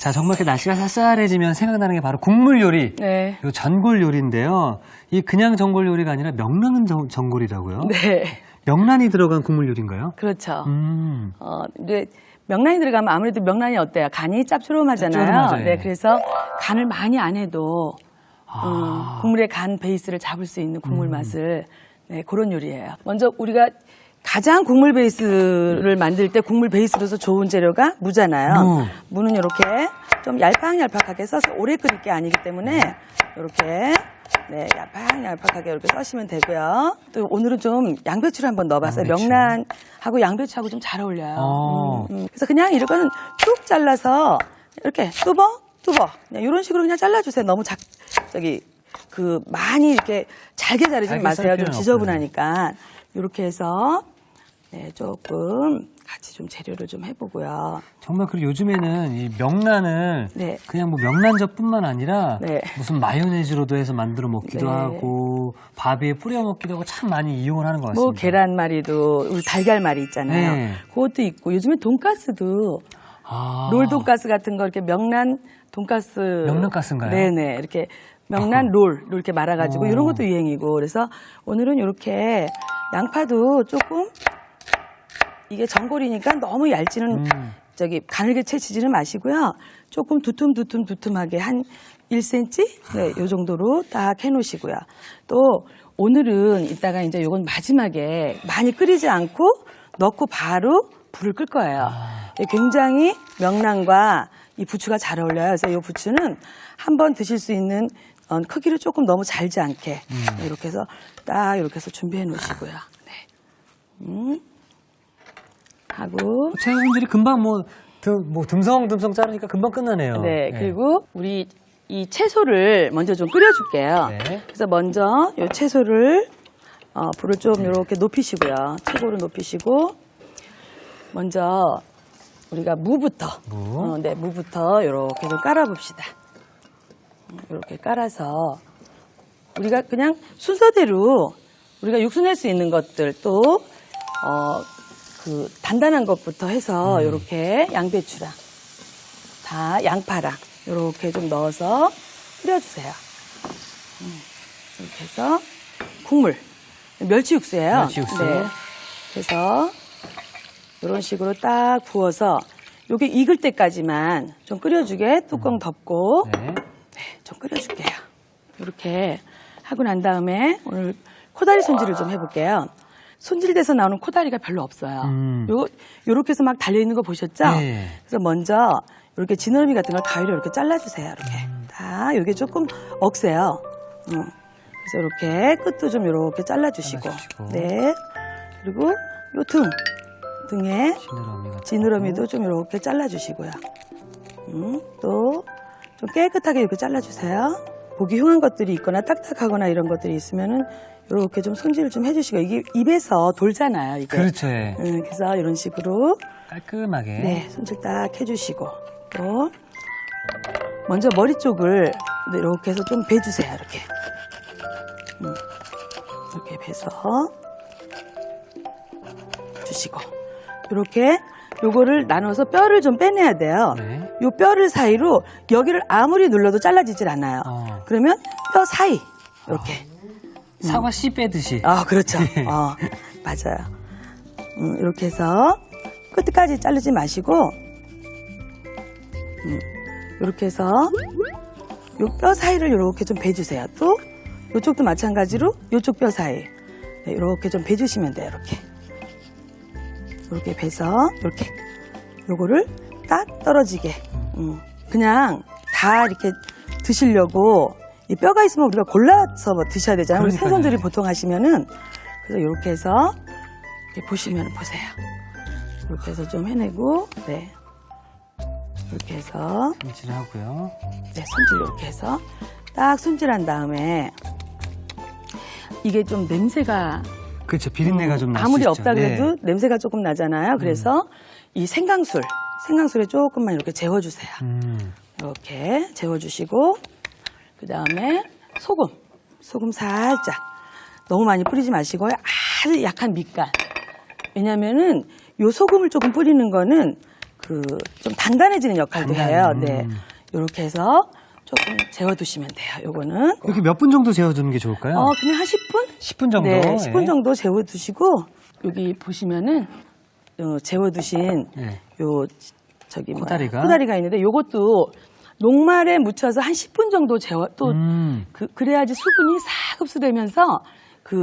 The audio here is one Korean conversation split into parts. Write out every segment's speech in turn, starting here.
자, 정말 이렇게 날씨가 쌀쌀해지면 생각나는 게 바로 국물 요리. 네. 요 전골 요리인데요. 이 그냥 전골 요리가 아니라 명란 전골이라고요? 네. 명란이 들어간 국물 요리인가요? 그렇죠. 네. 이제 명란이 들어가면 아무래도 명란이 어때요? 간이 짭조름하잖아요. 짭조름하죠, 예. 네, 그래서 간을 많이 안 해도 국물의 간 베이스를 잡을 수 있는 국물 맛을 네, 그런 요리예요. 먼저 우리가 가장 국물 베이스를 만들 때 국물 베이스로서 좋은 재료가 무잖아요. 무는 이렇게 좀 얄팍얄팍하게 써서 오래 끓일 게 아니기 때문에 이렇게 네, 얄팍얄팍하게 이렇게 써시면 되고요. 또 오늘은 좀 양배추를 한번 넣어봤어요. 양배추. 명란하고 양배추하고 좀 잘 어울려요. 그래서 그냥 이거는 쭉 잘라서 이렇게 뚜벅 그냥 이런 식으로 그냥 잘라주세요. 너무 많이 이렇게 잘게 자르지 마세요. 좀 지저분하니까. 이렇게 해서 네, 조금 같이 좀 재료를 좀 해보고요. 정말 그리고 요즘에는 이 명란을 네. 그냥 뭐 명란젓뿐만 아니라 네. 무슨 마요네즈로도 해서 만들어 먹기도 네. 하고 밥에 뿌려 먹기도 하고 참 많이 이용을 하는 것 같습니다. 뭐 계란말이도 우리 달걀말이 있잖아요. 네. 그것도 있고 요즘에 돈가스도 롤 돈가스 같은 거 이렇게 명란 돈가스 명란가스인가요? 네네 이렇게 명란 롤 이렇게 말아가지고 이런 것도 유행이고 그래서 오늘은 이렇게 양파도 조금 이게 전골이니까 너무 얇지는 가늘게 채치지는 마시고요. 조금 두툼하게 한 1cm 네, 요 정도로 딱 해놓으시고요. 또 오늘은 이따가 이제 요건 마지막에 많이 끓이지 않고 넣고 바로 불을 끌 거예요. 굉장히 명란과 이 부추가 잘 어울려요. 그래서 이 부추는 한번 드실 수 있는 크기를 조금 너무 잘지 않게 이렇게 해서 딱 이렇게 해서 준비해 놓으시고요. 네. 하고 채소 손질이 금방 듬성듬성 자르니까 금방 끝나네요. 네, 그리고 우리 이 채소를 먼저 좀 끓여줄게요. 네. 그래서 먼저 이 채소를 불을 좀 이렇게 높이시고요. 최고로 높이시고 먼저 우리가 무부터 무부터 이렇게 좀 깔아봅시다. 이렇게 깔아서 우리가 그냥 순서대로 우리가 육수 낼 수 있는 것들 또 단단한 것부터 해서 이렇게 양배추랑 양파랑 이렇게 좀 넣어서 끓여주세요. 이렇게 해서 국물 멸치 육수예요. 멸치 육수. 네. 그래서 이런 식으로 딱 부어서 이게 익을 때까지만 좀 끓여주게 뚜껑 덮고 네. 좀 끓여줄게요. 이렇게 하고 난 다음에 오늘 코다리 손질을 좀 해볼게요. 손질돼서 나오는 코다리가 별로 없어요. 요렇게 해서 막 달려있는 거 보셨죠? 네. 그래서 먼저 이렇게 지느러미 같은 걸 가위로 이렇게 잘라주세요. 이렇게. 다 요게 조금 억세요. 그래서 이렇게 끝도 좀 이렇게 잘라주시고. 네. 그리고 요 등에 지느러미도 좀 이렇게 잘라주시고요. 또 좀 깨끗하게 이렇게 잘라주세요. 보기 흉한 것들이 있거나 딱딱하거나 이런 것들이 있으면은 이렇게 좀 손질을 좀 해주시고 이게 입에서 돌잖아요. 이게. 그렇죠. 예. 그래서 이런 식으로 깔끔하게. 네 손질 딱 해주시고 또 먼저 머리 쪽을 이렇게 해서 좀 베주세요. 이렇게 이렇게 베서 주시고 이렇게 요거를 나눠서 뼈를 좀 빼내야 돼요. 네. 요 뼈를 사이로 여기를 아무리 눌러도 잘라지질 않아요. 그러면 뼈 사이 이렇게 사과 씨 빼듯이. 그렇죠. 맞아요. 이렇게 해서 끝까지 자르지 마시고 이렇게 해서 요 뼈 사이를 이렇게 좀 베주세요. 또 이쪽도 마찬가지로 이쪽 뼈 사이 네, 이렇게 좀 베주시면 돼요. 이렇게 베서 이렇게 요거를 딱 떨어지게 그냥 다 이렇게 드시려고 이 뼈가 있으면 우리가 골라서 드셔야 되잖아요. 우리 생선들이 보통 하시면은 그래서 이렇게 해서 이렇게 보시면 보세요. 이렇게 해서 좀 해내고 네 이렇게 해서 손질하고요. 네 손질 이렇게 해서 딱 손질한 다음에 이게 좀 냄새가 그렇죠. 비린내가 좀 날 수 아무리 있죠. 없다 그래도 네. 냄새가 조금 나잖아요. 그래서 이 생강술에 조금만 이렇게 재워주세요. 이렇게 재워주시고 그 다음에 소금 살짝 너무 많이 뿌리지 마시고요. 아주 약한 밑간. 왜냐면은 요 소금을 조금 뿌리는 거는 좀 단단해지는 역할도 단단. 해요. 네. 이렇게 해서 조금 재워두시면 돼요. 요거는. 이렇게 몇 분 정도 재워두는 게 좋을까요? 그냥 한 10분? 10분 정도? 네, 10분 예. 정도 재워두시고, 여기 보시면은, 재워두신, 예. 코다리가 있는데, 요것도 녹말에 묻혀서 한 10분 정도 그래야지 수분이 싹 흡수되면서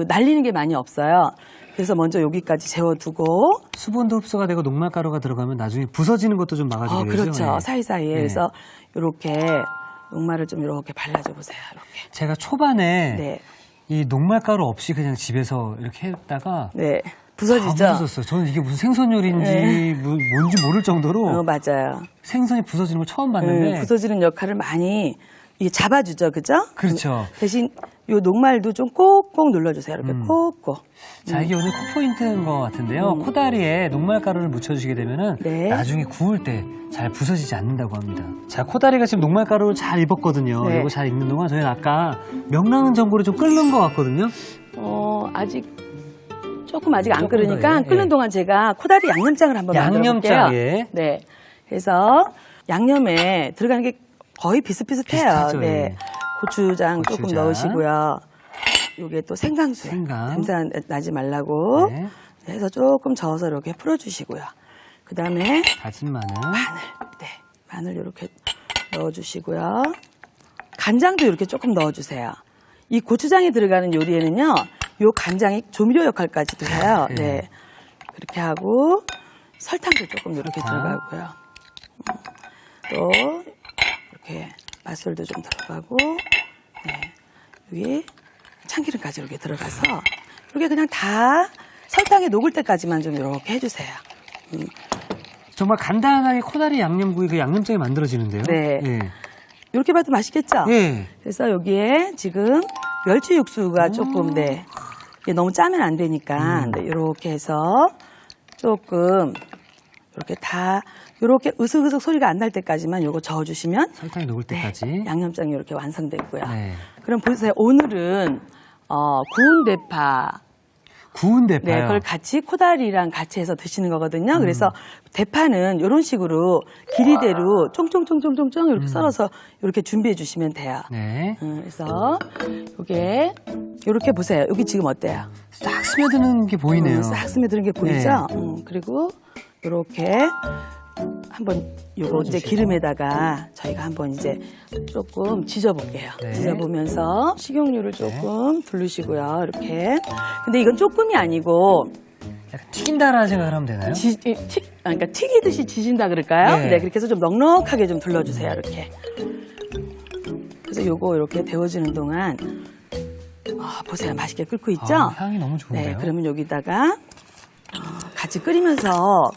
날리는 게 많이 없어요. 그래서 먼저 여기까지 재워두고. 수분도 흡수가 되고 녹말가루가 들어가면 나중에 부서지는 것도 좀 막아주게 되죠. 그렇죠. 네. 사이사이에. 그래서 요렇게 녹말을 좀 이렇게 발라줘 보세요. 이렇게. 제가 초반에 네. 이 녹말가루 없이 그냥 집에서 이렇게 했다가 네. 부서지죠? 다 부서졌어요. 저는 이게 무슨 생선 요리인지 네. 뭔지 모를 정도로 맞아요. 생선이 부서지는 걸 처음 봤는데 부서지는 역할을 많이 이게 잡아주죠. 그죠? 그렇죠. 대신 요 녹말도 좀 꼭꼭 눌러주세요. 이렇게 꼭꼭. 자, 이게 오늘 코포인트인 것 같은데요. 코다리에 녹말가루를 묻혀주시게 되면은 네. 나중에 구울 때 잘 부서지지 않는다고 합니다. 자, 코다리가 지금 녹말가루를 잘 입었거든요. 네. 이거 잘 익는 동안 저희는 아까 명랑은 전골을 좀 끓는 것 같거든요. 아직 안 조금 끓으니까 더요. 끓는 예. 동안 제가 코다리 양념장을 한번 만들어 볼게요. 양념장, 예. 네. 그래서 양념에 들어가는 게 거의 비슷비슷해요. 비슷하죠, 네. 예. 고추장 조금 고추장. 넣으시고요. 요게 또 생강수. 생강. 냄새 나지 말라고 네. 해서 조금 저어서 이렇게 풀어주시고요. 그 다음에 다진 마늘. 마늘 이렇게 넣어주시고요. 간장도 이렇게 조금 넣어주세요. 이 고추장이 들어가는 요리에는요, 요 간장이 조미료 역할까지도 해요. 네. 네. 그렇게 하고, 설탕도 조금 이렇게 들어가고요. 또, 이렇게 맛술도 좀 들어가고, 네. 여기 참기름까지 이렇게 들어가서, 이렇게 그냥 다 설탕에 녹을 때까지만 좀 이렇게 해주세요. 정말 간단하게 코다리 양념구이 그 양념장이 만들어지는데요. 네. 예. 이렇게 봐도 맛있겠죠? 예. 그래서 여기에 지금 멸치 육수가 조금, 이게 너무 짜면 안 되니까, 이렇게 해서 조금, 이렇게 으슥으슥 소리가 안 날 때까지만 요거 저어주시면, 설탕이 녹을 때까지. 양념장이 이렇게 완성됐고요. 네. 그럼 보세요. 오늘은, 구운 대파. 구운 대파요. 네, 그걸 같이 코다리랑 같이 해서 드시는 거거든요. 그래서 대파는 이런 식으로 길이대로 쫑쫑쫑쫑쫑쫑 이렇게 썰어서 이렇게 준비해 주시면 돼요. 네. 그래서 요게 이렇게 보세요. 여기 지금 어때요? 싹 스며드는 게 보이네요. 싹 스며드는 게 보이죠? 그리고 이렇게 한번 요거 이제 기름에다가 저희가 한번 이제 조금 지져볼게요. 네. 지져보면서 식용유를 조금 두르시고요. 이렇게. 근데 이건 조금이 아니고 약간 튀긴다라는 생각을 하면 되나요? 그러니까 튀기듯이 지진다 그럴까요? 네. 네, 그렇게 해서 좀 넉넉하게 좀 둘러주세요. 이렇게. 그래서 요거 이렇게 데워지는 동안 보세요. 맛있게 끓고 있죠? 향이 너무 좋은데요. 네, 그러면 여기다가 같이 끓이면서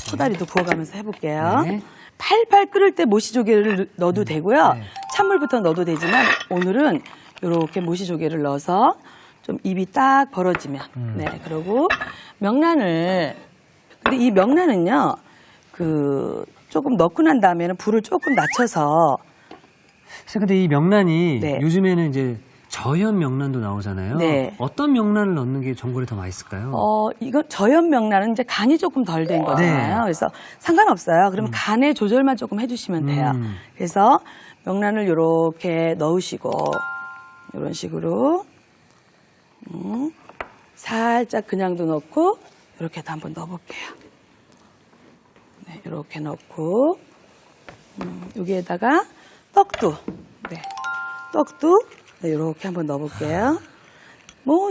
코다리도 구워가면서 해볼게요. 네. 팔팔 끓을 때 모시조개를 넣어도 되고요. 네. 찬물부터 넣어도 되지만 오늘은 이렇게 모시조개를 넣어서 좀 입이 딱 벌어지면 네, 그리고 명란을 근데 이 명란은요 조금 넣고 난 다음에는 불을 조금 낮춰서 그래서 근데 이 명란이 네. 요즘에는 이제 저염 명란도 나오잖아요. 네. 어떤 명란을 넣는 게 전골에 더 맛있을까요? 이거 저염 명란은 이제 간이 조금 덜 된 거잖아요. 네. 그래서 상관없어요. 그럼 간의 조절만 조금 해주시면 돼요. 그래서 명란을 이렇게 넣으시고 이런 식으로 살짝 그냥도 넣고 이렇게도 한번 넣어볼게요. 네, 이렇게 넣고 여기에다가 떡도 네, 이렇게 한번 넣어볼게요.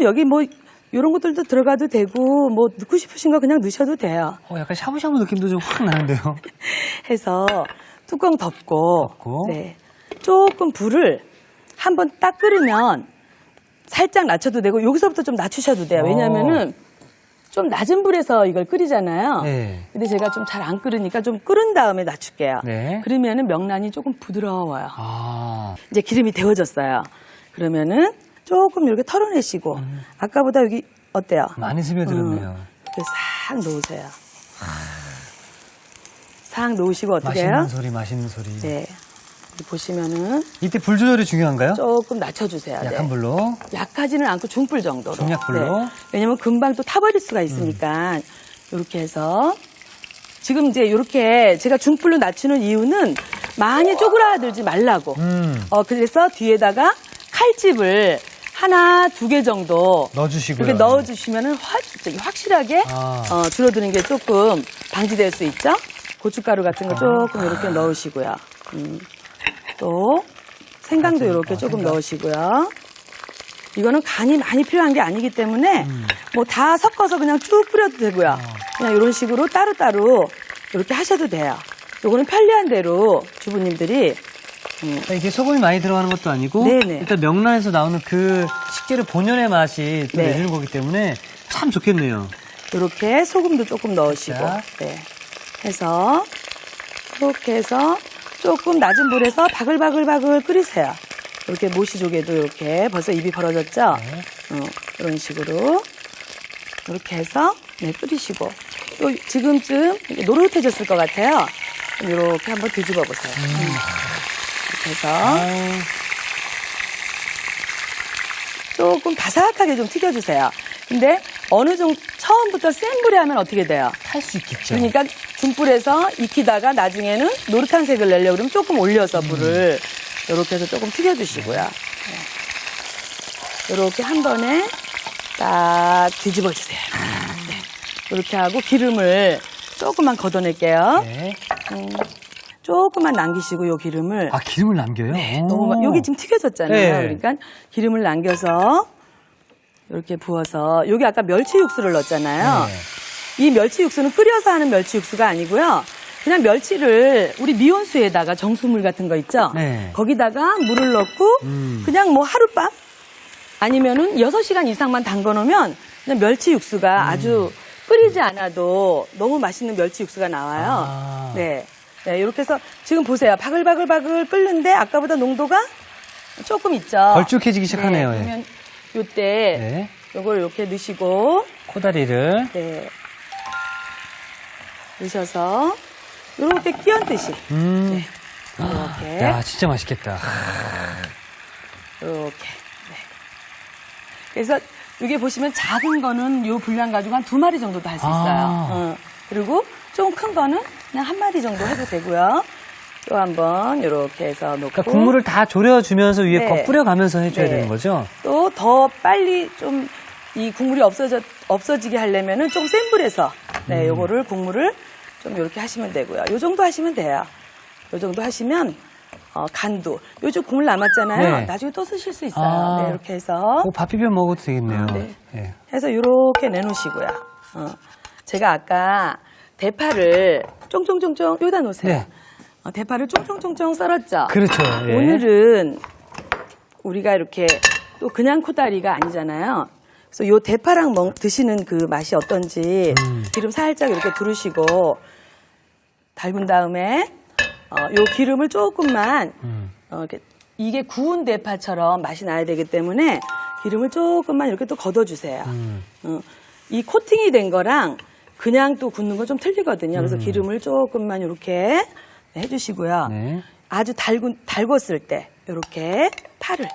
여기 이런 것들도 들어가도 되고 넣고 싶으신 거 그냥 넣으셔도 돼요. 약간 샤브샤브 느낌도 좀 확 나는데요. 해서 뚜껑 덮고 덮고. 네, 조금 불을 한번 딱 끓으면 살짝 낮춰도 되고 여기서부터 좀 낮추셔도 돼요. 왜냐면은 좀 낮은 불에서 이걸 끓이잖아요. 네. 근데 제가 좀 잘 안 끓으니까 좀 끓은 다음에 낮출게요. 네. 그러면은 명란이 조금 부드러워요. 아, 이제 기름이 데워졌어요. 그러면은 조금 이렇게 털어내시고 아까보다 여기 어때요? 많이 스며들었네요. 이렇게 싹 놓으세요. 싹 놓으시고 어떻게 해요? 맛있는 소리. 네. 여기 보시면은 이때 불 조절이 중요한가요? 조금 낮춰주세요. 약한 네. 불로. 약하지는 않고 중불 정도로. 중약불로. 왜냐면 금방 또 타버릴 수가 있으니까 이렇게 해서 지금 이제 이렇게 제가 중불로 낮추는 이유는 많이 쪼그라들지 말라고. 그래서 뒤에다가 칼집을 하나, 2개 정도 넣어주시고요. 이렇게 넣어주시면은 확실하게 줄어드는 게 조금 방지될 수 있죠. 고춧가루 같은 거 조금 이렇게 넣으시고요. 또 생강도 이렇게 조금 넣으시고요. 이거는 간이 많이 필요한 게 아니기 때문에 뭐 다 섞어서 그냥 쭉 뿌려도 되고요. 그냥 이런 식으로 따로따로 이렇게 하셔도 돼요. 요거는 편리한 대로 주부님들이 이게 소금이 많이 들어가는 것도 아니고 네네. 일단 명란에서 나오는 그 식재료 본연의 맛이 또 네. 내주는 거기 때문에 참 좋겠네요. 이렇게 소금도 조금 넣으시고 자. 네. 해서 이렇게 해서 조금 낮은 불에서 바글바글바글 끓이세요. 이렇게 모시조개도 이렇게 벌써 입이 벌어졌죠? 네. 이런 식으로 이렇게 해서 네, 끓이시고 또 지금쯤 이렇게 노릇해졌을 것 같아요. 이렇게 한번 뒤집어 보세요. 이렇게 해서 조금 바삭하게 좀 튀겨주세요. 근데 어느 정도 처음부터 센 불에 하면 어떻게 돼요? 탈 수 있겠죠. 그러니까 중불에서 익히다가 나중에는 노릇한 색을 내려고 그러면 조금 올려서 불을 이렇게 해서 조금 튀겨주시고요. 이렇게 한 번에 딱 뒤집어 주세요. 네. 이렇게 하고 기름을 조금만 걷어낼게요. 네. 조금만 남기시고 요 기름을 기름을 남겨요? 네, 여기 지금 튀겨졌잖아요. 네. 그러니까 기름을 남겨서 이렇게 부어서 여기 아까 멸치 육수를 넣었잖아요. 네. 이 멸치 육수는 끓여서 하는 멸치 육수가 아니고요. 그냥 멸치를 우리 미온수에다가 정수물 같은 거 있죠? 네. 거기다가 물을 넣고 그냥 뭐 하룻밤 아니면은 6시간 이상만 담궈 놓으면 그냥 멸치 육수가 아주 끓이지 않아도 너무 맛있는 멸치 육수가 나와요. 네. 네, 이렇게 해서 지금 보세요. 바글바글바글 끓는데 아까보다 농도가 조금 있죠? 걸쭉해지기 시작하네요. 네, 예. 그러면 요때 네. 요걸 이렇게 넣으시고 코다리를 네. 넣으셔서 이렇게 끼얹듯이 이렇게 야, 진짜 맛있겠다. 이렇게 네. 그래서 이게 보시면 작은 거는 요 분량 가지고 한 2마리 정도도 할 수 있어요. 그리고 좀 큰 거는 그냥 1마리 정도 해도 되고요. 또 한번 이렇게 해서 놓고 그러니까 국물을 다 졸여주면서 위에 네. 거 뿌려가면서 해줘야 네. 되는 거죠? 또 더 빨리 좀 이 국물이 없어지게 하려면은 좀 센 불에서 요거를 국물을 좀 이렇게 하시면 되고요. 요 정도 하시면 돼요. 요 정도 하시면 간도 요즘 국물 남았잖아요. 네. 나중에 또 쓰실 수 있어요. 네, 이렇게 해서 밥 비벼 먹어도 되겠네요. 네. 예. 해서 이렇게 내놓으시고요. 제가 아까 대파를 쫑쫑쫑쫑 여기다 놓으세요. 네. 대파를 쫑쫑쫑쫑 썰었죠. 그렇죠. 예. 오늘은 우리가 이렇게 또 그냥 코다리가 아니잖아요. 그래서 요 대파랑 드시는 그 맛이 어떤지 기름 살짝 이렇게 두르시고 달군 다음에 요 기름을 조금만 이렇게 이게 구운 대파처럼 맛이 나야 되기 때문에 기름을 조금만 이렇게 또 걷어주세요. 이 코팅이 된 거랑 그냥 또 굽는 건 좀 틀리거든요. 그래서 기름을 조금만 이렇게 해주시고요. 네. 아주 달궜을 때 이렇게 파를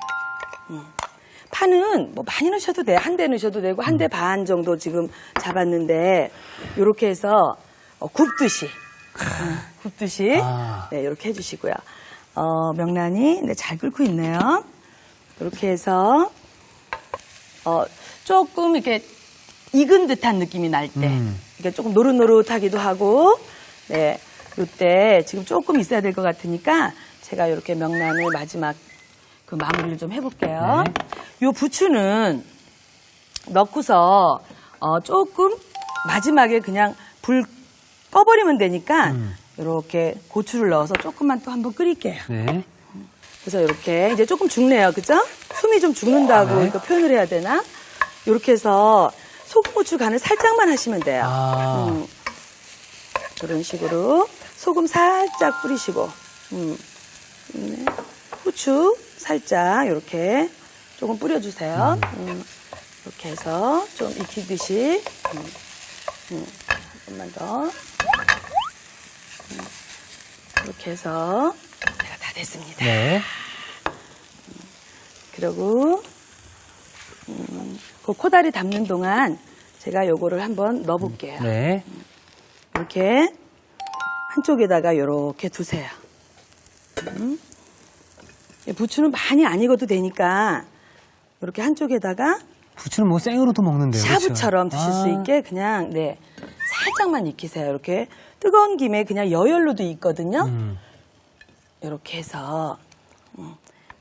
파는 뭐 많이 넣으셔도 돼요. 한 대 넣으셔도 되고 한 대 반 정도 지금 잡았는데 이렇게 해서 굽듯이 네, 이렇게 해주시고요. 명란이 네, 잘 끓고 있네요. 이렇게 해서 조금 이렇게 익은 듯한 느낌이 날 때, 이게 조금 노릇노릇하기도 하고, 네, 이때 지금 조금 있어야 될 것 같으니까 제가 이렇게 명란을 마지막 그 마무리를 좀 해볼게요. 네. 요 부추는 넣고서 조금 마지막에 그냥 불 꺼버리면 되니까 이렇게 고추를 넣어서 조금만 또 한번 끓일게요. 네. 그래서 이렇게 이제 조금 죽네요, 그죠? 숨이 좀 죽는다고 네. 이거 표현을 해야 되나? 이렇게 해서 소금, 고추 간을 살짝만 하시면 돼요. 그런 식으로 소금 살짝 뿌리시고, 네. 후추 살짝 이렇게 조금 뿌려주세요. 이렇게 해서 좀 익히듯이 조금만 더 이렇게 해서 제가 다 됐습니다. 네. 그리고 그 코다리 담는 동안 제가 요거를 한번 넣어볼게요. 네. 이렇게 한쪽에다가 이렇게 두세요. 부추는 많이 안 익어도 되니까 이렇게 한쪽에다가 부추는 뭐 생으로도 먹는데요. 샤브처럼 그렇죠? 드실 수 있게 그냥 네 살짝만 익히세요. 이렇게 뜨거운 김에 그냥 여열로도 익거든요. 이렇게 해서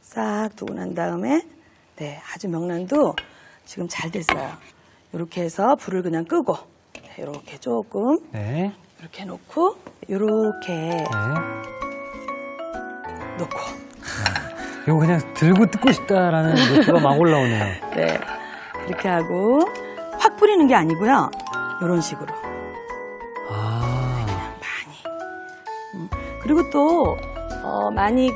싹 두고 난 다음에 네 아주 명란도 지금 잘 됐어요. 이렇게 해서 불을 그냥 끄고 네, 이렇게 조금 네. 이렇게 놓고 이렇게 네. 놓고 이거 그냥 들고 뜯고 싶다라는 노트가 막 올라오네요. 네 이렇게 하고 확 뿌리는 게 아니고요. 이런 식으로 아. 많이. 그리고 또 많이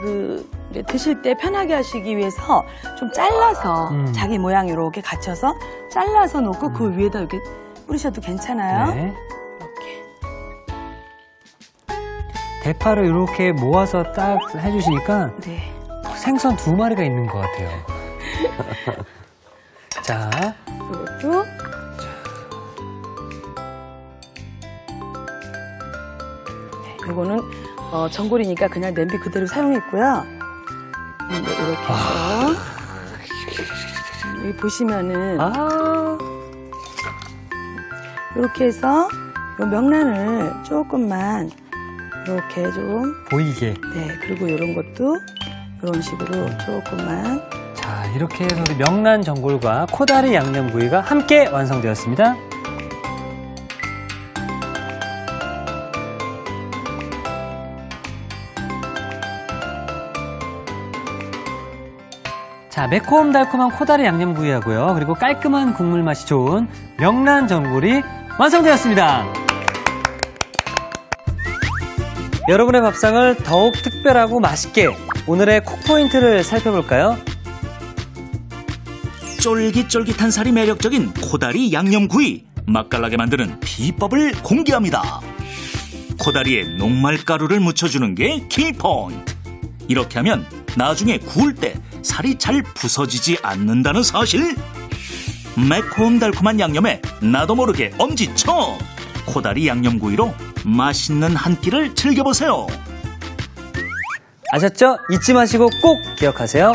이제 드실 때 편하게 하시기 위해서 좀 잘라서 자기 모양 이렇게 갖춰서 잘라서 놓고 그 위에다 이렇게 뿌리셔도 괜찮아요. 네. 이렇게. 대파를 이렇게 모아서 딱 해주시니까 네. 생선 2마리가 있는 것 같아요. 자, 이것도 네, 이거는 전골이니까 그냥 냄비 그대로 사용했고요. 네, 이렇게 해서 여기 보시면은 이렇게 해서 이 명란을 조금만 이렇게 좀 보이게. 네, 그리고 이런 것도 이런 식으로 조금만 자, 이렇게 해서 우리 명란 전골과 코다리 양념구이가 함께 완성되었습니다. 자, 매콤달콤한 코다리 양념구이하고요. 그리고 깔끔한 국물 맛이 좋은 명란 전골이 완성되었습니다. 여러분의 밥상을 더욱 특별하고 맛있게 오늘의 쿡포인트를 살펴볼까요? 쫄깃쫄깃한 살이 매력적인 코다리 양념구이, 맛깔나게 만드는 비법을 공개합니다. 코다리에 녹말가루를 묻혀주는 게 키포인트. 이렇게 하면 나중에 구울 때 살이 잘 부서지지 않는다는 사실. 매콤달콤한 양념에 나도 모르게 엄지척. 코다리 양념구이로 맛있는 한 끼를 즐겨보세요. 아셨죠? 잊지 마시고 꼭 기억하세요.